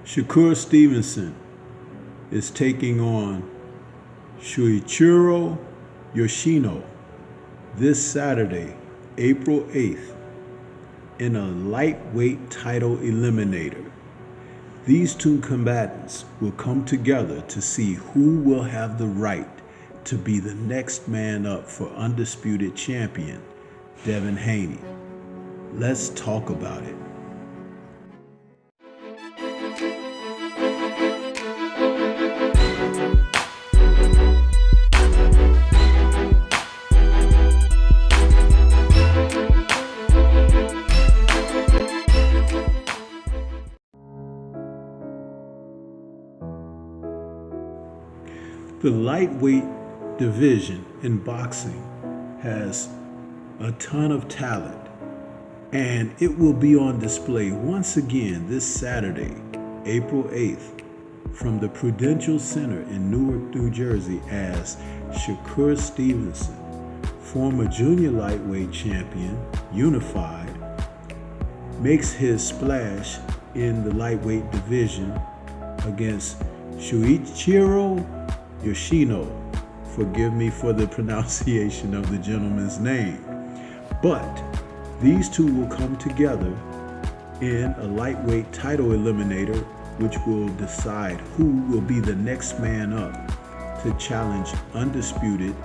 Shakur Stevenson is taking on Shuichiro Yoshino this Saturday, April 8th, in a lightweight title eliminator. These two combatants will come together to see who will have the right to be the next man up for undisputed champion, Devin Haney. Let's talk about it. The lightweight division in boxing has a ton of talent, and it will be on display once again this Saturday, April 8th, from the Prudential Center in Newark, New Jersey, as Shakur Stevenson, former junior lightweight champion, unified, makes his splash in the lightweight division against Shuichiro Yoshino. Forgive me for the pronunciation of the gentleman's name. But these two will come together in a lightweight title eliminator, which will decide who will be the next man up to challenge undisputed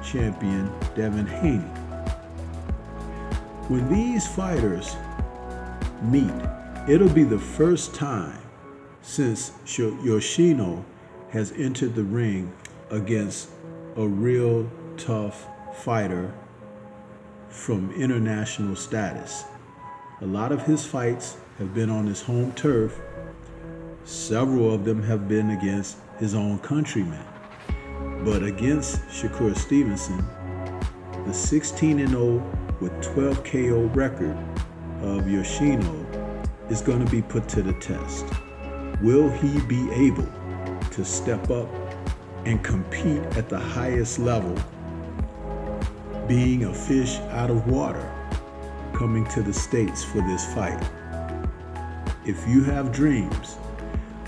champion Devin Haney. When these fighters meet, it'll be the first time since Yoshino has entered the ring against a real tough fighter from international status. A lot of his fights have been on his home turf. Several of them have been against his own countrymen. But against Shakur Stevenson, the 16-0 with 12 KO record of Yoshino is going to be put to the test. Will he be able to step up and compete at the highest level, being a fish out of water, coming to the States for this fight? If you have dreams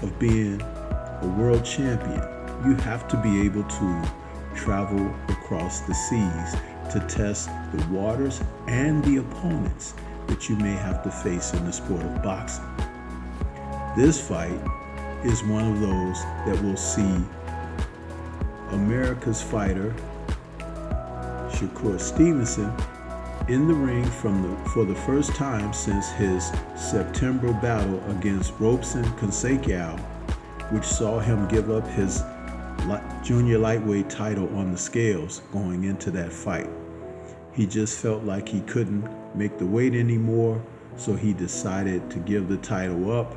of being a world champion, you have to be able to travel across the seas to test the waters and the opponents that you may have to face in the sport of boxing. This fight is one of those that will see America's fighter, Shakur Stevenson, in the ring for the first time since his September battle against Robson Conceição, which saw him give up his junior lightweight title on the scales going into that fight. He just felt like he couldn't make the weight anymore, so he decided to give the title up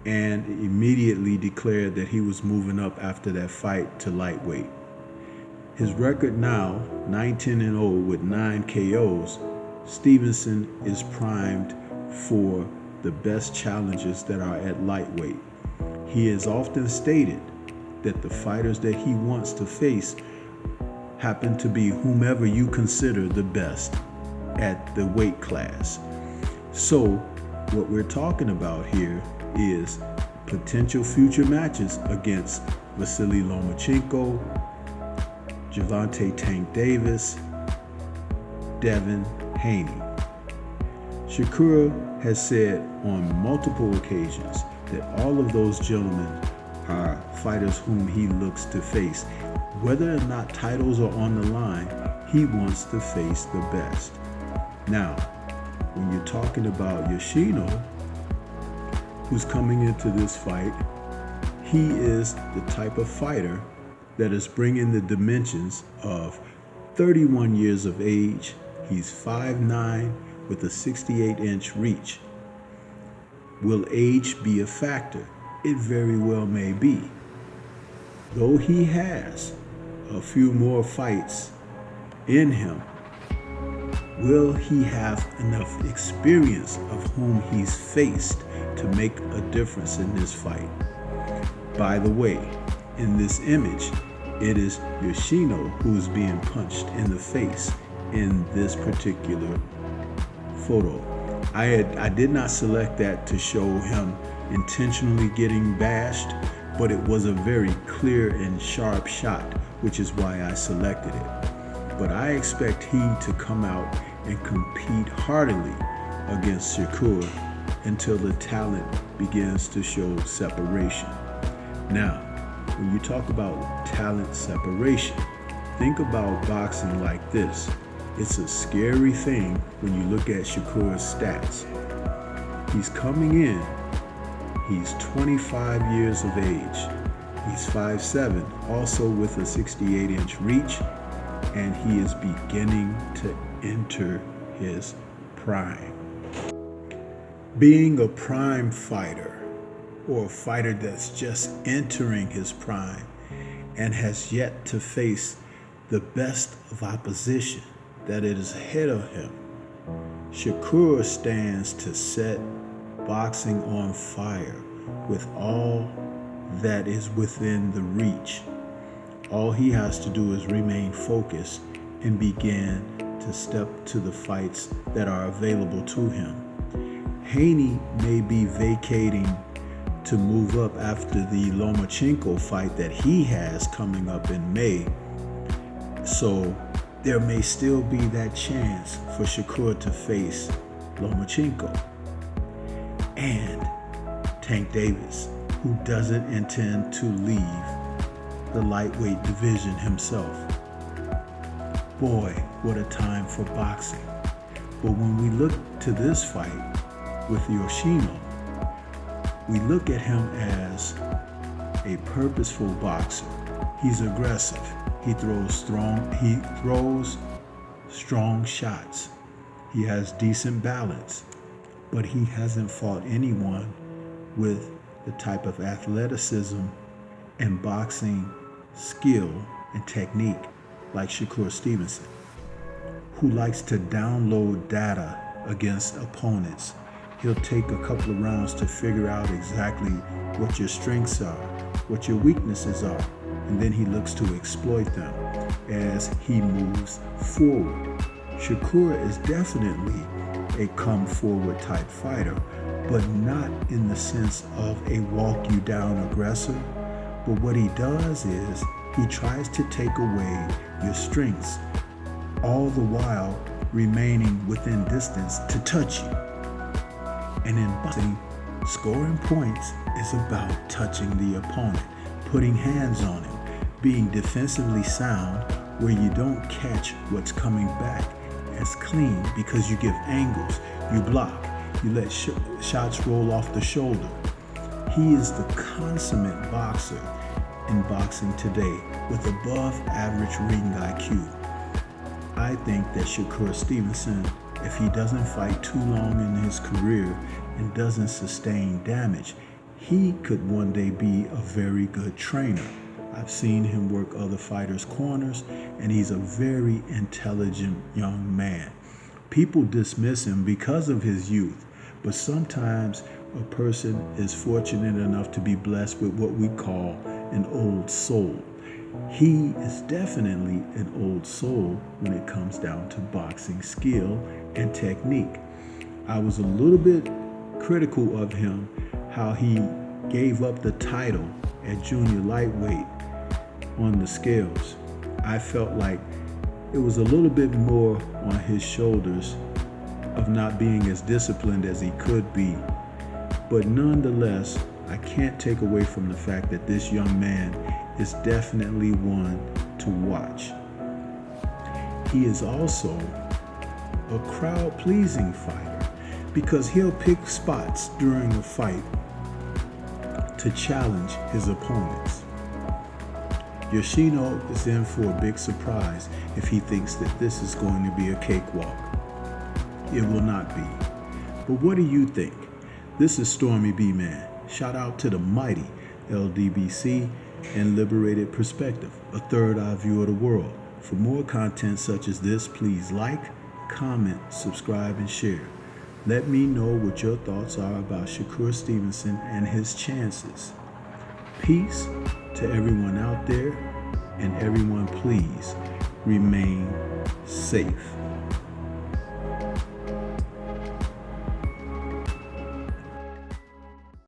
and immediately declared that he was moving up after that fight to lightweight. His record now, 19-0 with 9 KOs, Stevenson is primed for the best challenges that are at lightweight. He has often stated that the fighters that he wants to face happen to be whomever you consider the best at the weight class. So what we're talking about here is potential future matches against Vasily Lomachenko, Gervonta Tank Davis, Devin Haney. Shakur has said on multiple occasions that all of those gentlemen are fighters whom he looks to face. Whether or not titles are on the line, he wants to face the best. Now, when you're talking about Yoshino, who's coming into this fight, he is the type of fighter that is bringing the dimensions of 31 years of age. He's 5'9" with a 68-inch reach. Will age be a factor? It very well may be. Though he has a few more fights in him, will he have enough experience of whom he's faced to make a difference in this fight? By the way, in this image, it is Yoshino who's being punched in the face in this particular photo. I did not select that to show him intentionally getting bashed, but it was a very clear and sharp shot, which is why I selected it. But I expect he to come out and compete heartily against Shakur until the talent begins to show separation. Now, when you talk about talent separation, think about boxing like this. It's a scary thing when you look at Shakur's stats. He's coming in, he's 25 years of age, he's 5'7", also with a 68-inch reach, and he is beginning to enter his prime. Being a prime fighter, or a fighter that's just entering his prime and has yet to face the best of opposition that is ahead of him, Shakur stands to set boxing on fire with all that is within the reach. All he has to do is remain focused and begin to step to the fights that are available to him. Haney may be vacating to move up after the Lomachenko fight that he has coming up in May. So there may still be that chance for Shakur to face Lomachenko and Tank Davis, who doesn't intend to leave the lightweight division himself. Boy, what a time for boxing. But when we look to this fight with Yoshino, we look at him as a purposeful boxer. He's aggressive. He throws strong shots. He has decent balance, but he hasn't fought anyone with the type of athleticism and boxing skill and technique like Shakur Stevenson, who likes to download data against opponents. He'll take a couple of rounds to figure out exactly what your strengths are, what your weaknesses are, and then he looks to exploit them as he moves forward. Shakur is definitely a come forward type fighter, but not in the sense of a walk you down aggressor. But what he does is he tries to take away your strengths, all the while remaining within distance to touch you. And in boxing, scoring points is about touching the opponent, putting hands on him, being defensively sound where you don't catch what's coming back as clean because you give angles, you block, you let shots roll off the shoulder. He is the consummate boxer in boxing today with above average ring IQ. I think that Shakur Stevenson, if he doesn't fight too long in his career and doesn't sustain damage, he could one day be a very good trainer. I've seen him work other fighters' corners, and he's a very intelligent young man. People dismiss him because of his youth, but sometimes a person is fortunate enough to be blessed with what we call an old soul. He is definitely an old soul when it comes down to boxing skill and technique. I was a little bit critical of him, how he gave up the title at junior lightweight on the scales. I felt like it was a little bit more on his shoulders of not being as disciplined as he could be. But nonetheless, I can't take away from the fact that this young man is definitely one to watch. He is also a crowd-pleasing fighter because he'll pick spots during a fight to challenge his opponents. Yoshino is in for a big surprise if he thinks that this is going to be a cakewalk. It will not be. But what do you think? This is Stormy B Man. Shout out to the mighty LDBC and Liberated Perspective, a third eye view of the world. For more content such as this, please like, comment, subscribe, and share. Let me know what your thoughts are about Shakur Stevenson and his chances. Peace to everyone out there, and everyone please remain safe.